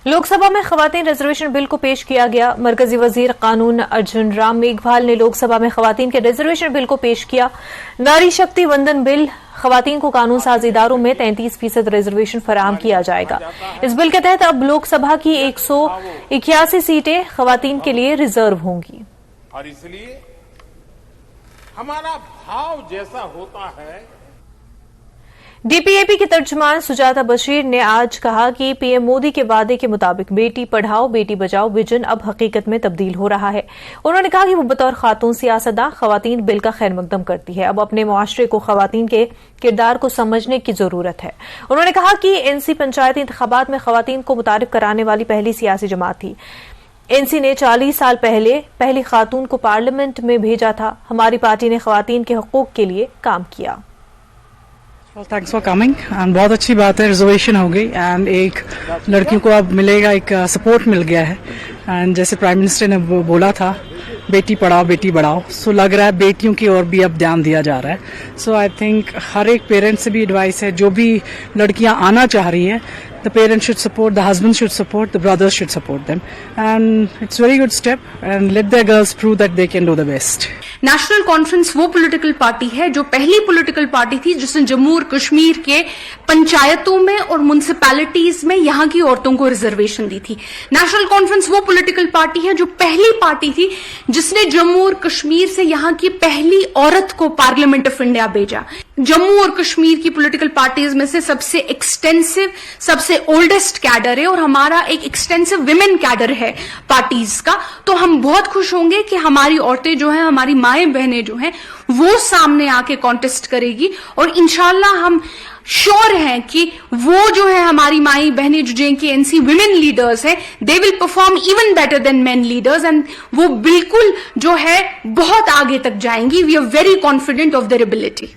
लोक सभा में खवातीन रिजर्वेशन बिल को पेश किया गया। मरकजी वजीर कानून अर्जुन राम मेघवाल ने लोक सभा में खवातीन के रिजर्वेशन बिल को पेश किया। नारी शक्ति वंदन बिल खवातीन को कानून साज इदारों में 33% रिजर्वेशन फराहम किया जाएगा। इस बिल के तहत अब लोकसभा की 181 सीटें खवातीन के लिए रिजर्व होंगी। और इसलिए हमारा भाव जैसा होता है। डीपीएपी की तर्जुमान सुजाता बशीर ने आज कहा कि पीएम मोदी के वादे के मुताबिक बेटी पढ़ाओ बेटी बचाओ विजन अब हकीकत में तब्दील हो रहा है। उन्होंने कहा कि वो बतौर खातून सियासतदान खवातीन बिल का खैर मकदम करती है। अब अपने मुआशरे को खवातीन के किरदार को समझने की जरूरत है। उन्होंने कहा कि एनसी पंचायती इंतखाबात में खवातीन को मुतारिफ कराने वाली पहली सियासी जमात थी। एनसी ने 40 साल पहले पहली खातून को पार्लियामेंट में भेजा था। हमारी पार्टी ने खवातीन के हकूक के लिए काम किया। थैंक्स फॉर कमिंग एंड बहुत अच्छी बात है, रिजर्वेशन हो गई एंड एक लड़कियों को अब मिलेगा, एक सपोर्ट मिल गया है। एंड जैसे प्राइम मिनिस्टर ने बोला था बेटी पढ़ाओ बेटी बढ़ाओ, सो लग रहा है बेटियों की ओर भी अब ध्यान दिया जा रहा है। सो आई थिंक हर एक पेरेंट्स से भी एडवाइस है, जो भी लड़कियां आना चाह रही है, the parents should support, the husbands should support, the brothers should support them, and it's a very good step, and let their girls prove that they can do the best. National conference वो political party है जो पहली political party थी जिसने जम्मू और कश्मीर के पंचायतों में और म्युनिसिपैलिटीज में यहां की औरतों को रिजर्वेशन दी थी। नेशनल कॉन्फ्रेंस वो पॉलिटिकल पार्टी है जो पहली पार्टी थी जिसने जम्मू और कश्मीर से यहां की पहली औरत को पार्लियामेंट ऑफ इंडिया भेजा। जम्मू और कश्मीर की पॉलिटिकल पार्टीज में से सबसे एक्सटेंसिव, सबसे ओल्डेस्ट कैडर है और हमारा एक एक्सटेंसिव विमेन कैडर है पार्टीज का। तो हम बहुत खुश होंगे कि हमारी औरतें जो हैं, हमारी माएं बहनें जो हैं, वो सामने आके कॉन्टेस्ट करेगी और इंशाल्लाह हम श्योर हैं कि वो जो है हमारी माई बहनें जो जिनकी एनसी विमेन लीडर्स हैं, they will perform even better than men leaders and वो बिल्कुल जो है बहुत आगे तक जाएंगी। We are very confident of their ability.